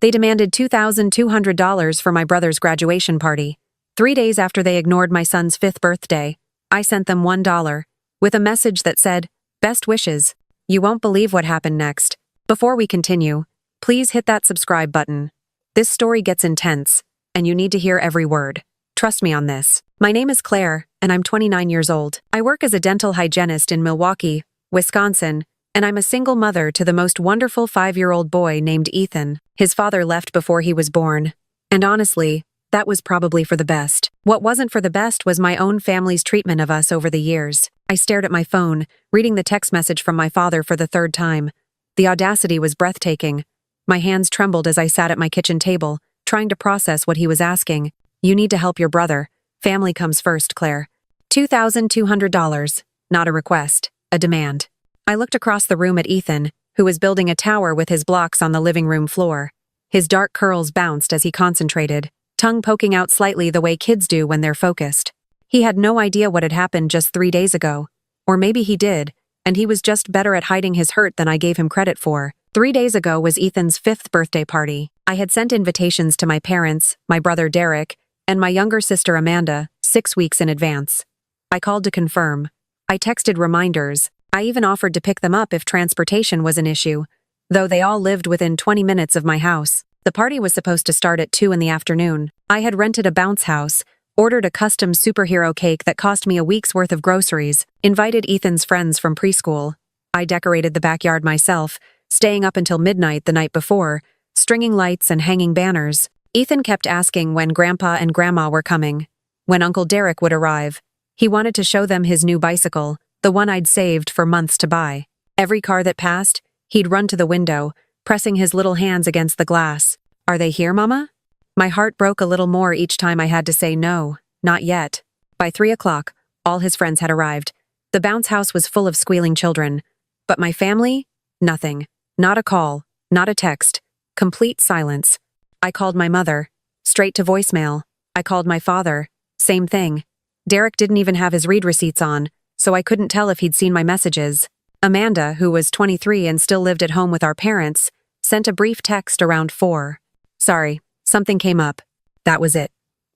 They demanded $2,200 for my brother's graduation party. 3 days after they ignored my son's 5th birthday, I sent them $1 with a message that said, "Best wishes." You won't believe what happened next. Before we continue, please hit that subscribe button. This story gets intense, and you need to hear every word. Trust me on this. My name is Claire, and I'm 29 years old. I work as a dental hygienist in Milwaukee, Wisconsin, and I'm a single mother to the most wonderful 5-year-old boy named Ethan. His father left before he was born, and honestly, that was probably for the best. What wasn't for the best was my own family's treatment of us over the years. I stared at my phone, reading the text message from my father for the 3rd time. The audacity was breathtaking. My hands trembled as I sat at my kitchen table, trying to process what he was asking. "You need to help your brother. Family comes first, Claire." $2,200. Not a request, a demand. I looked across the room at Ethan, who was building a tower with his blocks on the living room floor. His dark curls bounced as he concentrated, tongue poking out slightly the way kids do when they're focused. He had no idea what had happened just 3 days ago. Or maybe he did, and he was just better at hiding his hurt than I gave him credit for. 3 days ago was Ethan's 5th birthday party. I had sent invitations to my parents, my brother Derek, and my younger sister Amanda 6 weeks in advance. I called to confirm. I texted reminders. I even offered to pick them up if transportation was an issue, though they all lived within 20 minutes of my house. The party was supposed to start at 2 in the afternoon. I had rented a bounce house, ordered a custom superhero cake that cost me a week's worth of groceries, invited Ethan's friends from preschool. I decorated the backyard myself, staying up until midnight the night before, stringing lights and hanging banners. Ethan kept asking when Grandpa and Grandma were coming, when Uncle Derek would arrive. He wanted to show them his new bicycle, the one I'd saved for months to buy. Every car that passed, he'd run to the window, pressing his little hands against the glass. "Are they here, Mama?" My heart broke a little more each time I had to say no, not yet. By 3 o'clock, all his friends had arrived. The bounce house was full of squealing children. But my family? Nothing. Not a call, not a text. Complete silence. I called my mother. Straight to voicemail. I called my father. Same thing. Derek didn't even have his read receipts on, so I couldn't tell if he'd seen my messages. Amanda, who was 23 and still lived at home with our parents, sent a brief text around 4. "Sorry, something came up." That was it.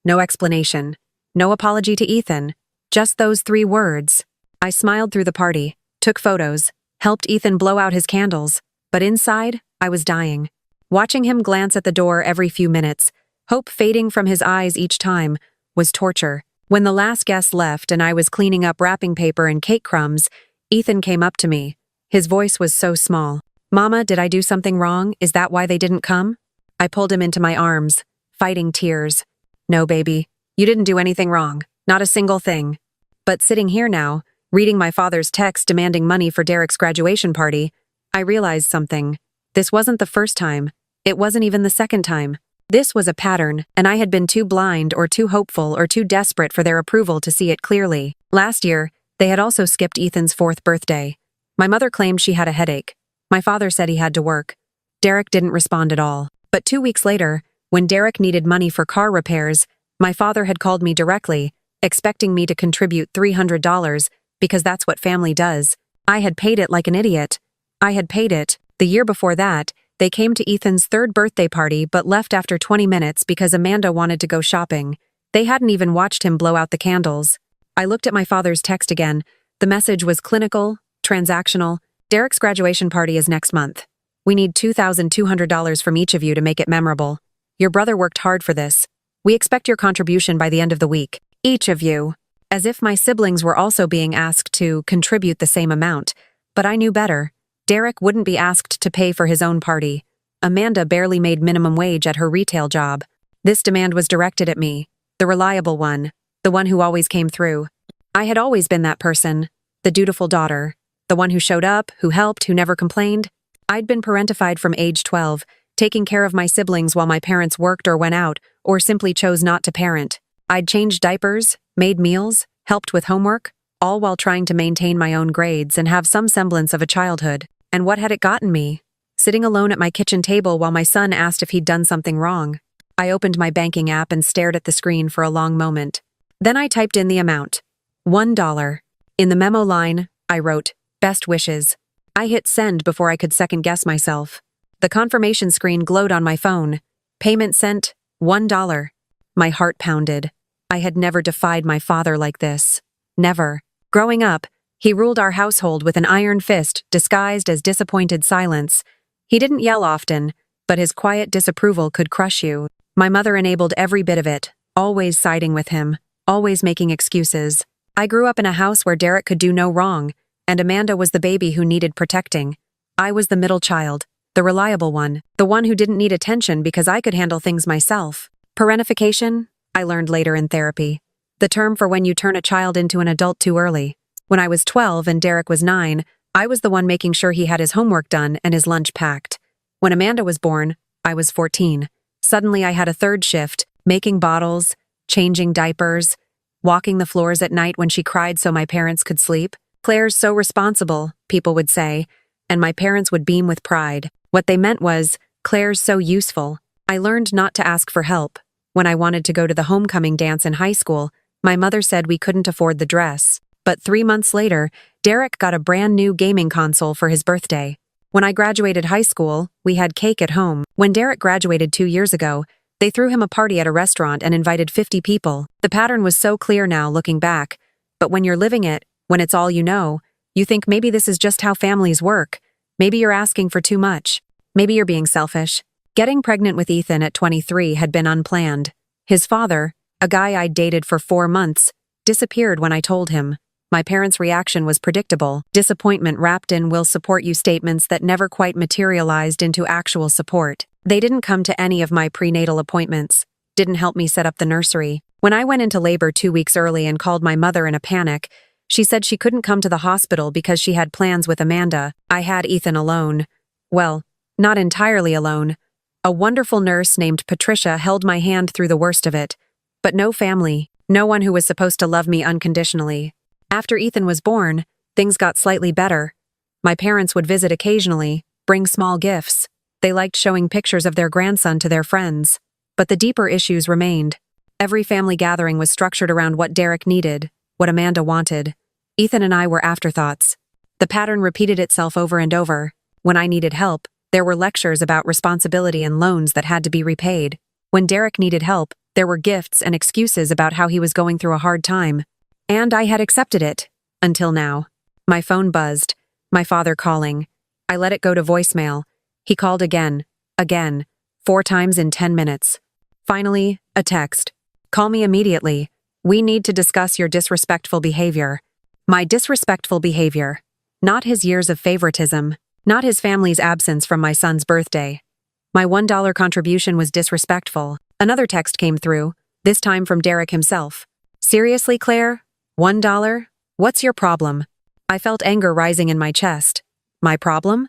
No explanation. No apology to Ethan. Just those 3 words. I smiled through the party, took photos, helped Ethan blow out his candles, but inside, I was dying. Watching him glance at the door every few minutes, hope fading from his eyes each time, was torture. When the last guest left and I was cleaning up wrapping paper and cake crumbs, Ethan came up to me. His voice was so small. "Mama, did I do something wrong? Is that why they didn't come?" I pulled him into my arms, fighting tears. "No, baby. You didn't do anything wrong. Not a single thing." But sitting here now, reading my father's text demanding money for Derek's graduation party, I realized something. This wasn't the first time. It wasn't even the second time. This was a pattern, and I had been too blind or too hopeful or too desperate for their approval to see it clearly. Last year, they had also skipped Ethan's 4th birthday. My mother claimed she had a headache. My father said he had to work. Derek didn't respond at all. But 2 weeks later, when Derek needed money for car repairs, my father had called me directly, expecting me to contribute $300 because that's what family does. I had paid it like an idiot. I had paid it. The year before that, they came to Ethan's 3rd birthday party but left after 20 minutes because Amanda wanted to go shopping. They hadn't even watched him blow out the candles. I looked at my father's text again. The message was clinical, transactional. "Derek's graduation party is next month. We need $2,200 from each of you to make it memorable. Your brother worked hard for this. We expect your contribution by the end of the week. Each of you." As if my siblings were also being asked to contribute the same amount. But I knew better. Derek wouldn't be asked to pay for his own party. Amanda barely made minimum wage at her retail job. This demand was directed at me, the reliable one, the one who always came through. I had always been that person, the dutiful daughter, the one who showed up, who helped, who never complained. I'd been parentified from age 12, taking care of my siblings while my parents worked or went out, or simply chose not to parent. I'd changed diapers, made meals, helped with homework, all while trying to maintain my own grades and have some semblance of a childhood. And what had it gotten me? Sitting alone at my kitchen table while my son asked if he'd done something wrong. I opened my banking app and stared at the screen for a long moment. Then I typed in the amount. $1. In the memo line, I wrote, "Best wishes." I hit send before I could second-guess myself. The confirmation screen glowed on my phone. Payment sent, $1. My heart pounded. I had never defied my father like this. Never. Growing up, he ruled our household with an iron fist disguised as disappointed silence. He didn't yell often, but his quiet disapproval could crush you. My mother enabled every bit of it, always siding with him, always making excuses. I grew up in a house where Derek could do no wrong, and Amanda was the baby who needed protecting. I was the middle child, the reliable one, the one who didn't need attention because I could handle things myself. Parentification, I learned later in therapy. The term for when you turn a child into an adult too early. When I was 12 and Derek was 9, I was the one making sure he had his homework done and his lunch packed. When Amanda was born, I was 14. Suddenly I had a third shift, making bottles, changing diapers, walking the floors at night when she cried so my parents could sleep. Claire's so responsible, people would say, and my parents would beam with pride. What they meant was, Claire's so useful. I learned not to ask for help. When I wanted to go to the homecoming dance in high school, my mother said we couldn't afford the dress. But 3 months later, Derek got a brand new gaming console for his birthday. When I graduated high school, we had cake at home. When Derek graduated 2 years ago, they threw him a party at a restaurant and invited 50 people. The pattern was so clear now looking back. But when you're living it, when it's all you know, you think maybe this is just how families work. Maybe you're asking for too much. Maybe you're being selfish. Getting pregnant with Ethan at 23 had been unplanned. His father, a guy I'd dated for 4 months, disappeared when I told him. My parents' reaction was predictable, disappointment wrapped in "we'll support you" statements that never quite materialized into actual support. They didn't come to any of my prenatal appointments, didn't help me set up the nursery. When I went into labor 2 weeks early and called my mother in a panic, she said she couldn't come to the hospital because she had plans with Amanda. I had Ethan alone. Well, not entirely alone. A wonderful nurse named Patricia held my hand through the worst of it. But no family, no one who was supposed to love me unconditionally. After Ethan was born, things got slightly better. My parents would visit occasionally, bring small gifts. They liked showing pictures of their grandson to their friends. But the deeper issues remained. Every family gathering was structured around what Derek needed, what Amanda wanted. Ethan and I were afterthoughts. The pattern repeated itself over and over. When I needed help, there were lectures about responsibility and loans that had to be repaid. When Derek needed help, there were gifts and excuses about how he was going through a hard time. And I had accepted it. Until now. My phone buzzed. My father calling. I let it go to voicemail. He called again. 4 times in 10 minutes. Finally, a text. "Call me immediately. We need to discuss your disrespectful behavior." My disrespectful behavior. Not his years of favoritism. Not his family's absence from my son's birthday. My $1 contribution was disrespectful. Another text came through, this time from Derek himself. "Seriously, Claire? $1? What's your problem?" I felt anger rising in my chest. My problem?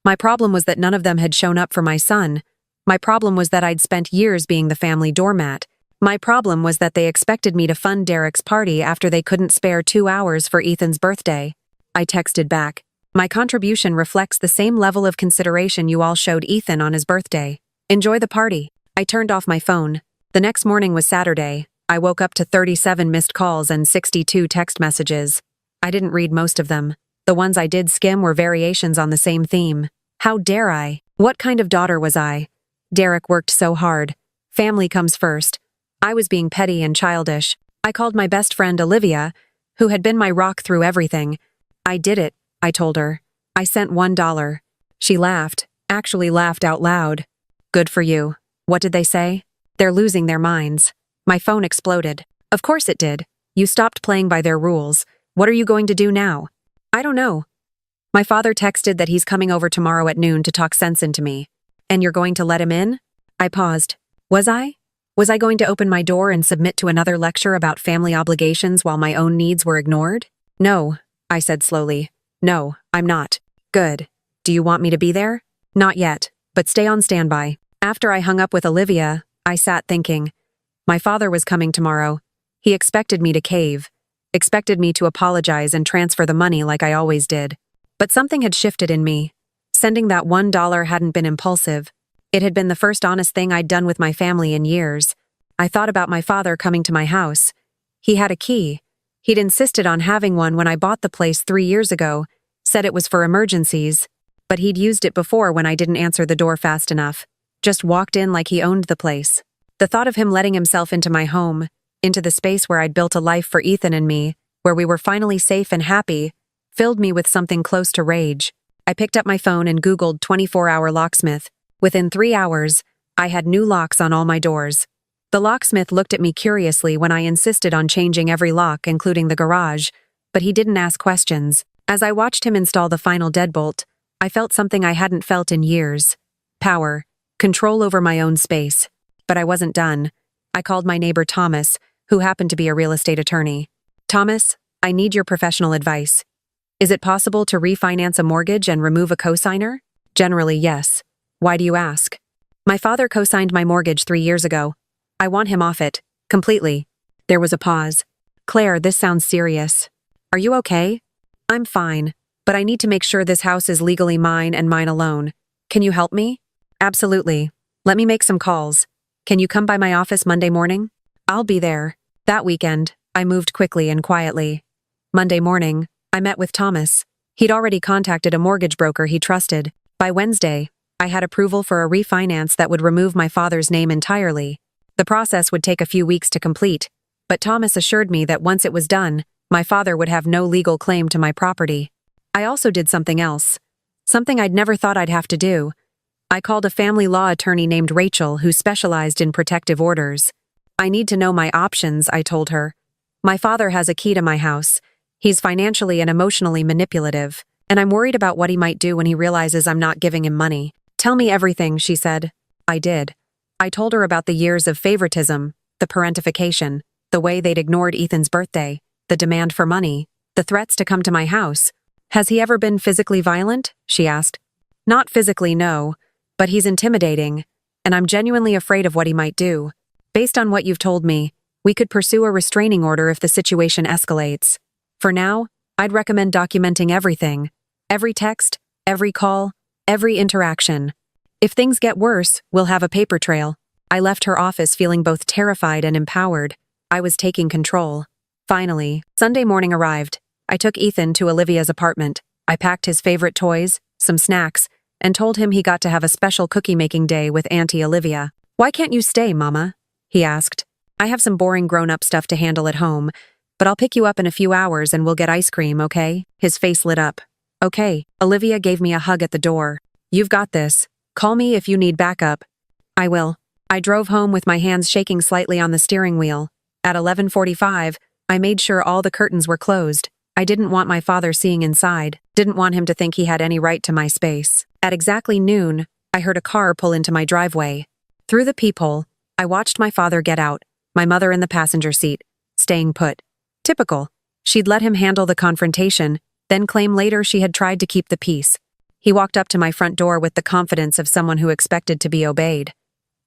My problem was that none of them had shown up for my son. My problem was that I'd spent years being the family doormat. My problem was that they expected me to fund Derek's party after they couldn't spare 2 hours for Ethan's birthday. I texted back. "My contribution reflects the same level of consideration you all showed Ethan on his birthday. Enjoy the party." I turned off my phone. The next morning was Saturday. I woke up to 37 missed calls and 62 text messages. I didn't read most of them. The ones I did skim were variations on the same theme. How dare I? What kind of daughter was I? Derek worked so hard. Family comes first. I was being petty and childish. I called my best friend Olivia, who had been my rock through everything. "I did it," I told her. "I sent $1. She laughed, actually laughed out loud. "Good for you." What did they say? "They're losing their minds." My phone exploded. Of course it did. You stopped playing by their rules. What are you going to do now? "I don't know." My father texted that he's coming over tomorrow at noon to talk sense into me. "And you're going to let him in?" I paused. Was I? Was I going to open my door and submit to another lecture about family obligations while my own needs were ignored? "No," I said slowly. "No, I'm not." "Good. Do you want me to be there?" "Not yet, but stay on standby." After I hung up with Olivia, I sat thinking. My father was coming tomorrow. He expected me to cave. Expected me to apologize and transfer the money like I always did. But something had shifted in me. Sending that $1 hadn't been impulsive. It had been the first honest thing I'd done with my family in years. I thought about my father coming to my house. He had a key. He'd insisted on having one when I bought the place 3 years ago, said it was for emergencies. But he'd used it before when I didn't answer the door fast enough. Just walked in like he owned the place. The thought of him letting himself into my home, into the space where I'd built a life for Ethan and me, where we were finally safe and happy, filled me with something close to rage. I picked up my phone and Googled 24-hour locksmith. Within 3 hours, I had new locks on all my doors. The locksmith looked at me curiously when I insisted on changing every lock, including the garage, but he didn't ask questions. As I watched him install the final deadbolt, I felt something I hadn't felt in years. Power. Control over my own space. But I wasn't done. I called my neighbor Thomas, who happened to be a real estate attorney. Thomas, I need your professional advice. Is it possible to refinance a mortgage and remove a cosigner? Generally, yes. Why do you ask? My father co-signed my mortgage 3 years ago. I want him off it. Completely. There was a pause. Claire, this sounds serious. Are you okay? I'm fine, but I need to make sure this house is legally mine and mine alone. Can you help me? Absolutely. Let me make some calls. Can you come by my office Monday morning? I'll be there. That weekend, I moved quickly and quietly. Monday morning, I met with Thomas. He'd already contacted a mortgage broker he trusted. By Wednesday, I had approval for a refinance that would remove my father's name entirely. The process would take a few weeks to complete, but Thomas assured me that once it was done, my father would have no legal claim to my property. I also did something else. Something I'd never thought I'd have to do. I called a family law attorney named Rachel who specialized in protective orders. I need to know my options, I told her. My father has a key to my house. He's financially and emotionally manipulative, and I'm worried about what he might do when he realizes I'm not giving him money. Tell me everything, she said. I did. I told her about the years of favoritism, the parentification, the way they'd ignored Ethan's birthday, the demand for money, the threats to come to my house. Has he ever been physically violent? She asked. Not physically, no, but he's intimidating, and I'm genuinely afraid of what he might do. Based on what you've told me, we could pursue a restraining order if the situation escalates. For now, I'd recommend documenting everything. Every text, every call, every interaction. If things get worse, we'll have a paper trail. I left her office feeling both terrified and empowered. I was taking control. Finally, Sunday morning arrived. I took Ethan to Olivia's apartment. I packed his favorite toys, some snacks, and told him he got to have a special cookie-making day with Auntie Olivia. Why can't you stay, Mama? He asked. I have some boring grown-up stuff to handle at home, but I'll pick you up in a few hours and we'll get ice cream, okay? His face lit up. Okay. Olivia gave me a hug at the door. You've got this. Call me if you need backup. I will. I drove home with my hands shaking slightly on the steering wheel. At 11:45, I made sure all the curtains were closed. I didn't want my father seeing inside, didn't want him to think he had any right to my space. At exactly noon, I heard a car pull into my driveway. Through the peephole, I watched my father get out, my mother in the passenger seat, staying put. Typical. She'd let him handle the confrontation, then claim later she had tried to keep the peace. He walked up to my front door with the confidence of someone who expected to be obeyed.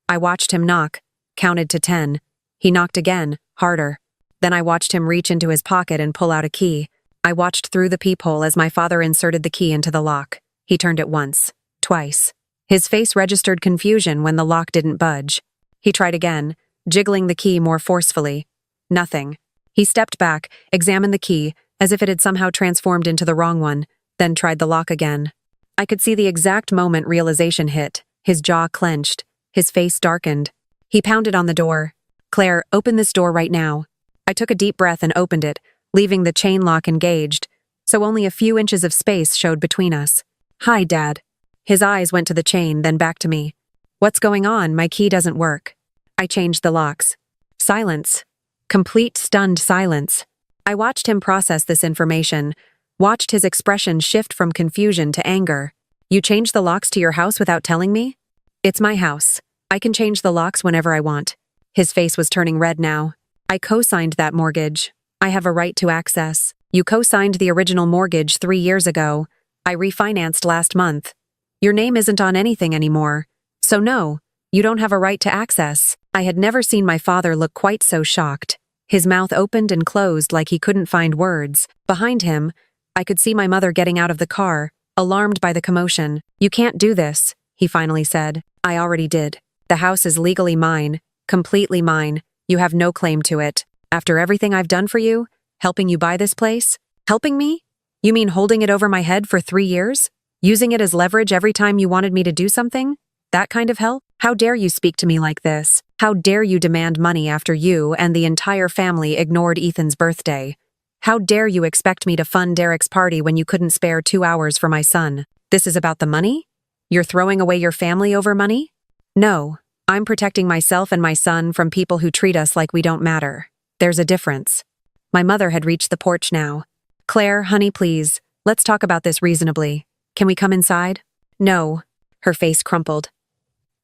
I watched him knock, counted to 10. He knocked again, harder. Then I watched him reach into his pocket and pull out a key. I watched through the peephole as my father inserted the key into the lock. He turned it once, twice. His face registered confusion when the lock didn't budge. He tried again, jiggling the key more forcefully. Nothing. He stepped back, examined the key, as if it had somehow transformed into the wrong one, then tried the lock again. I could see the exact moment realization hit. His jaw clenched. His face darkened. He pounded on the door. Claire, open this door right now. I took a deep breath and opened it, leaving the chain lock engaged, so only a few inches of space showed between us. Hi, Dad. His eyes went to the chain, then back to me. What's going on? My key doesn't work. I changed the locks. Silence. Complete stunned silence. I watched him process this information, watched his expression shift from confusion to anger. You changed the locks to your house without telling me? It's my house. I can change the locks whenever I want. His face was turning red now. I co-signed that mortgage. I have a right to access. You co-signed the original mortgage 3 years ago. I refinanced last month. Your name isn't on anything anymore. So no, you don't have a right to access. I had never seen my father look quite so shocked. His mouth opened and closed like he couldn't find words. Behind him, I could see my mother getting out of the car, alarmed by the commotion. You can't do this, he finally said. I already did. The house is legally mine, completely mine. You have no claim to it. After everything I've done for you, helping you buy this place? Helping me? You mean holding it over my head for 3 years? Using it as leverage every time you wanted me to do something? That kind of help? How dare you speak to me like this? How dare you demand money after you and the entire family ignored Ethan's birthday? How dare you expect me to fund Derek's party when you couldn't spare 2 hours for my son? This is about the money? You're throwing away your family over money? No, I'm protecting myself and my son from people who treat us like we don't matter. There's a difference. My mother had reached the porch now. Claire, honey, please, let's talk about this reasonably. Can we come inside? No. Her face crumpled.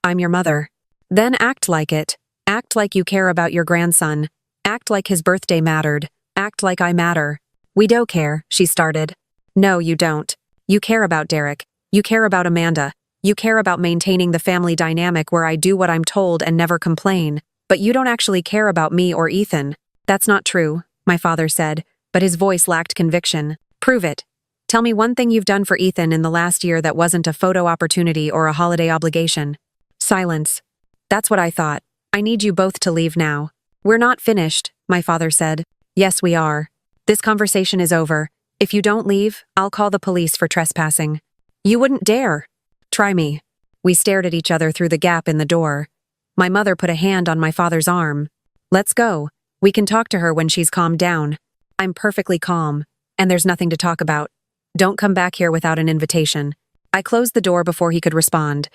I'm your mother. Then act like it. Act like you care about your grandson. Act like his birthday mattered. Act like I matter. We do care, she started. No, you don't. You care about Derek. You care about Amanda. You care about maintaining the family dynamic where I do what I'm told and never complain. But you don't actually care about me or Ethan. That's not true, my father said, but his voice lacked conviction. Prove it. Tell me one thing you've done for Ethan in the last year that wasn't a photo opportunity or a holiday obligation. Silence. That's what I thought. I need you both to leave now. We're not finished, my father said. Yes, we are. This conversation is over. If you don't leave, I'll call the police for trespassing. You wouldn't dare. Try me. We stared at each other through the gap in the door. My mother put a hand on my father's arm. Let's go. We can talk to her when she's calmed down. I'm perfectly calm, and there's nothing to talk about. Don't come back here without an invitation. I closed the door before he could respond.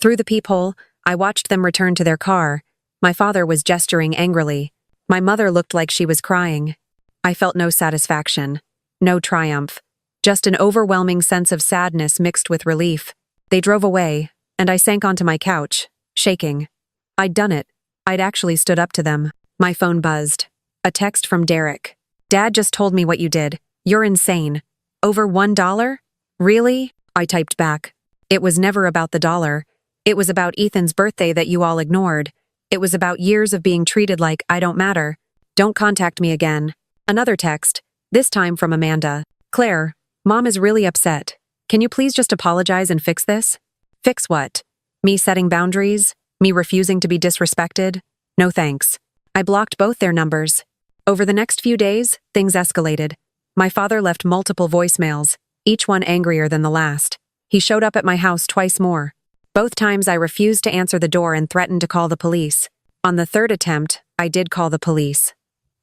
Through the peephole, I watched them return to their car. My father was gesturing angrily. My mother looked like she was crying. I felt no satisfaction, no triumph, just an overwhelming sense of sadness mixed with relief. They drove away, and I sank onto my couch, shaking. I'd done it. I'd actually stood up to them. My phone buzzed. A text from Derek. Dad just told me what you did. You're insane. Over $1? Really? I typed back. It was never about the dollar. It was about Ethan's birthday that you all ignored. It was about years of being treated like I don't matter. Don't contact me again. Another text, this time from Amanda. Claire, Mom is really upset. Can you please just apologize and fix this? Fix what? Me setting boundaries? Me refusing to be disrespected? No thanks. I blocked both their numbers. Over the next few days, things escalated. My father left multiple voicemails, each one angrier than the last. He showed up at my house twice more. Both times I refused to answer the door and threatened to call the police. On the third attempt, I did call the police.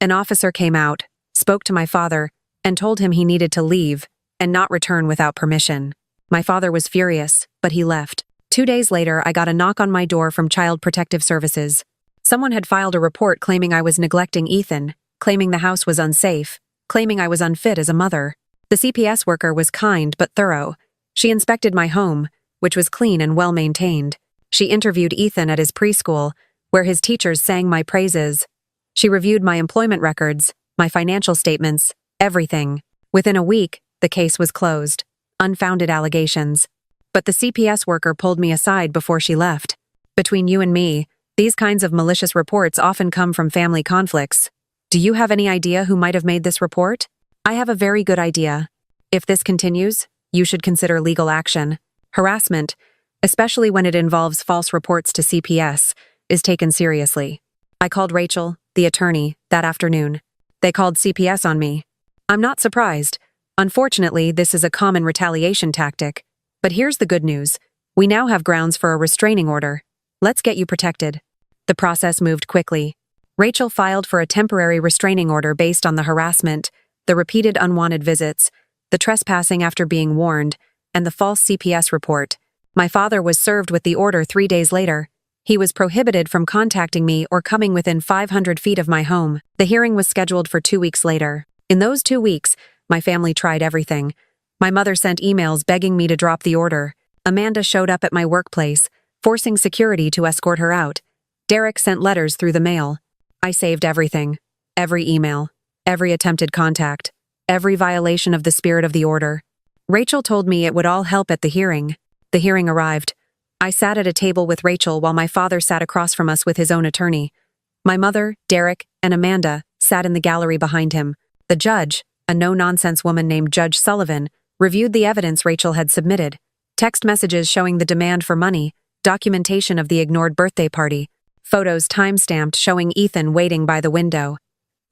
An officer came out, spoke to my father, and told him he needed to leave and not return without permission. My father was furious, but he left. 2 days later, I got a knock on my door from Child Protective Services. Someone had filed a report claiming I was neglecting Ethan, claiming the house was unsafe, claiming I was unfit as a mother. The CPS worker was kind but thorough. She inspected my home, which was clean and well-maintained. She interviewed Ethan at his preschool, where his teachers sang my praises. She reviewed my employment records, my financial statements, everything. Within a week, the case was closed. Unfounded allegations. But the CPS worker pulled me aside before she left. Between you and me, these kinds of malicious reports often come from family conflicts. Do you have any idea who might have made this report? I have a very good idea. If this continues, you should consider legal action. Harassment, especially when it involves false reports to CPS, is taken seriously. I called Rachel, the attorney, that afternoon. They called CPS on me. I'm not surprised. Unfortunately, this is a common retaliation tactic. But here's the good news. We now have grounds for a restraining order. Let's get you protected. The process moved quickly. Rachel filed for a temporary restraining order based on the harassment, the repeated unwanted visits, the trespassing after being warned, and the false CPS report. My father was served with the order 3 days later. He was prohibited from contacting me or coming within 500 feet of my home. The hearing was scheduled for 2 weeks later. In those 2 weeks, my family tried everything. My mother sent emails begging me to drop the order. Amanda showed up at my workplace, forcing security to escort her out. Derek sent letters through the mail. I saved everything. Every email. Every attempted contact. Every violation of the spirit of the order. Rachel told me it would all help at the hearing. The hearing arrived. I sat at a table with Rachel while my father sat across from us with his own attorney. My mother, Derek, and Amanda sat in the gallery behind him. The judge, a no-nonsense woman named Judge Sullivan, reviewed the evidence Rachel had submitted. Text messages showing the demand for money, documentation of the ignored birthday party, photos time-stamped showing Ethan waiting by the window.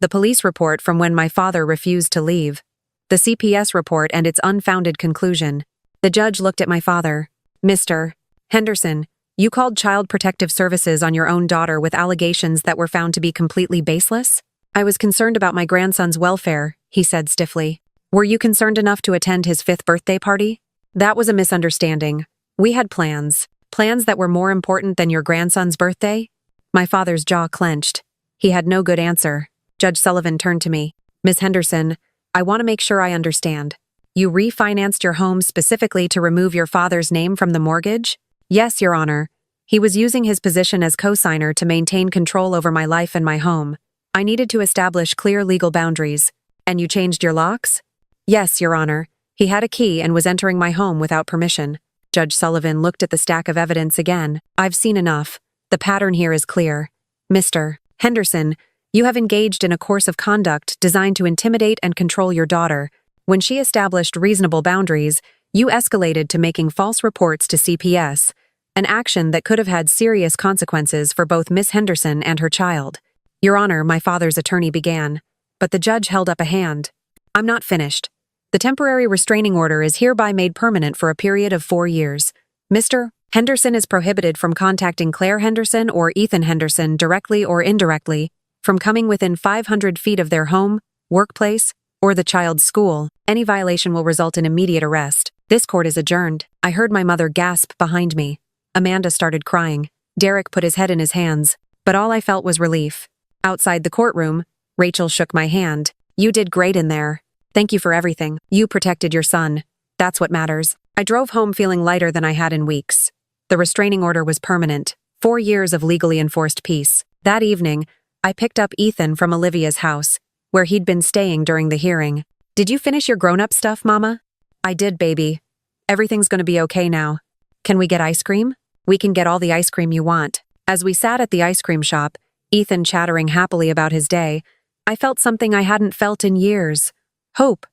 The police report from when my father refused to leave. The CPS report and its unfounded conclusion. The judge looked at my father. Mr. Henderson, you called Child Protective Services on your own daughter with allegations that were found to be completely baseless? I was concerned about my grandson's welfare, he said stiffly. Were you concerned enough to attend his 5th birthday party? That was a misunderstanding. We had plans. Plans that were more important than your grandson's birthday? My father's jaw clenched. He had no good answer. Judge Sullivan turned to me. Ms. Henderson, I want to make sure I understand. You refinanced your home specifically to remove your father's name from the mortgage? Yes, Your Honor. He was using his position as co-signer to maintain control over my life and my home. I needed to establish clear legal boundaries. And you changed your locks? Yes, Your Honor. He had a key and was entering my home without permission. Judge Sullivan looked at the stack of evidence again. I've seen enough. The pattern here is clear. Mr. Henderson, you have engaged in a course of conduct designed to intimidate and control your daughter. When she established reasonable boundaries, you escalated to making false reports to CPS, an action that could have had serious consequences for both Miss Henderson and her child. Your Honor, my father's attorney began, but the judge held up a hand. I'm not finished. The temporary restraining order is hereby made permanent for a period of 4 years. Mr. Henderson is prohibited from contacting Claire Henderson or Ethan Henderson directly or indirectly, from coming within 500 feet of their home, workplace, or the child's school. Any violation will result in immediate arrest. This court is adjourned. I heard my mother gasp behind me. Amanda started crying. Derek put his head in his hands, but all I felt was relief. Outside the courtroom, Rachel shook my hand. You did great in there. Thank you for everything. You protected your son. That's what matters. I drove home feeling lighter than I had in weeks. The restraining order was permanent. 4 years of legally enforced peace. That evening, I picked up Ethan from Olivia's house, where he'd been staying during the hearing. Did you finish your grown-up stuff, Mama? I did, baby. Everything's gonna be okay now. Can we get ice cream? We can get all the ice cream you want. As we sat at the ice cream shop, Ethan chattering happily about his day, I felt something I hadn't felt in years. Hope.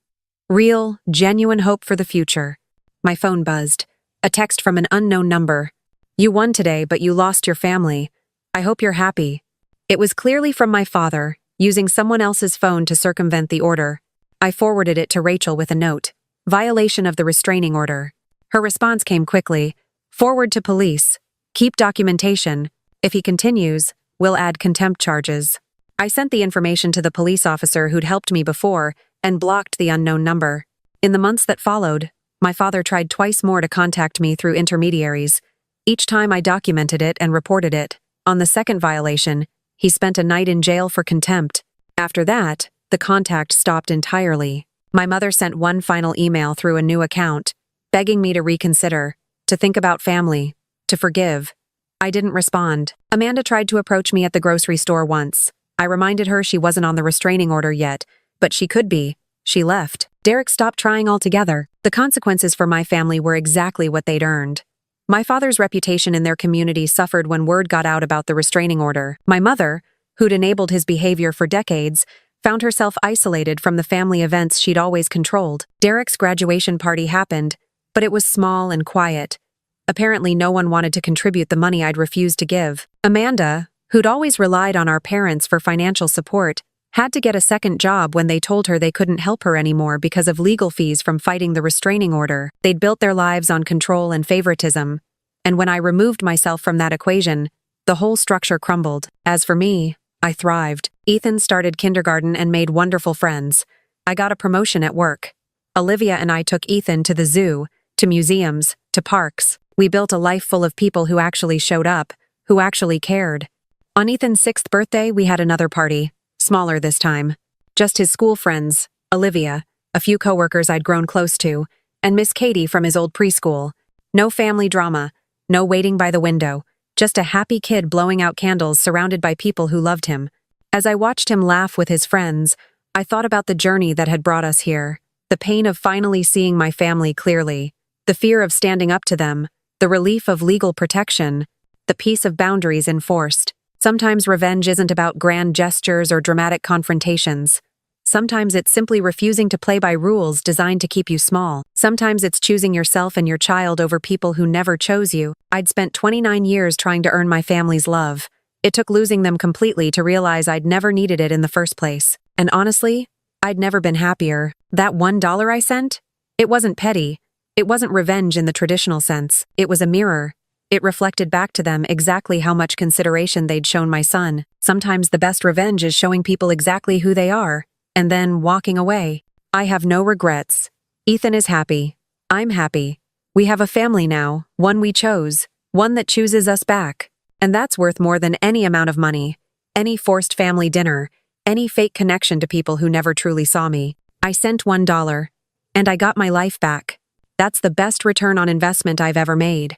Real, genuine hope for the future. My phone buzzed. A text from an unknown number. You won today, but you lost your family. I hope you're happy. It was clearly from my father, using someone else's phone to circumvent the order. I forwarded it to Rachel with a note. Violation of the restraining order. Her response came quickly. Forward to police. Keep documentation. If he continues, we'll add contempt charges. I sent the information to the police officer who'd helped me before and blocked the unknown number. In the months that followed, my father tried twice more to contact me through intermediaries. Each time I documented it and reported it. On the second violation, he spent a night in jail for contempt. After that, the contact stopped entirely. My mother sent one final email through a new account, begging me to reconsider, to think about family, to forgive. I didn't respond. Amanda tried to approach me at the grocery store once. I reminded her she wasn't on the restraining order yet, but she could be. She left. Derek stopped trying altogether. The consequences for my family were exactly what they'd earned. My father's reputation in their community suffered when word got out about the restraining order. My mother, who'd enabled his behavior for decades, found herself isolated from the family events she'd always controlled. Derek's graduation party happened, but it was small and quiet. Apparently no one wanted to contribute the money I'd refused to give. Amanda, who'd always relied on our parents for financial support, had to get a second job when they told her they couldn't help her anymore because of legal fees from fighting the restraining order. They'd built their lives on control and favoritism, and when I removed myself from that equation, the whole structure crumbled. As for me, I thrived. Ethan started kindergarten and made wonderful friends. I got a promotion at work. Olivia and I took Ethan to the zoo, to museums, to parks. We built a life full of people who actually showed up, who actually cared. On Ethan's 6th birthday, we had another party. Smaller this time. Just his school friends, Olivia, a few coworkers I'd grown close to, and Miss Katie from his old preschool. No family drama, no waiting by the window, just a happy kid blowing out candles surrounded by people who loved him. As I watched him laugh with his friends, I thought about the journey that had brought us here, the pain of finally seeing my family clearly, the fear of standing up to them, the relief of legal protection, the peace of boundaries enforced. Sometimes revenge isn't about grand gestures or dramatic confrontations. Sometimes it's simply refusing to play by rules designed to keep you small. Sometimes it's choosing yourself and your child over people who never chose you. I'd spent 29 years trying to earn my family's love. It took losing them completely to realize I'd never needed it in the first place. And honestly, I'd never been happier. That $1 I sent? It wasn't petty. It wasn't revenge in the traditional sense, it was a mirror. It reflected back to them exactly how much consideration they'd shown my son. Sometimes the best revenge is showing people exactly who they are, and then walking away. I have no regrets. Ethan is happy. I'm happy. We have a family now, one we chose, one that chooses us back. And that's worth more than any amount of money, any forced family dinner, any fake connection to people who never truly saw me. I sent $1, and I got my life back. That's the best return on investment I've ever made.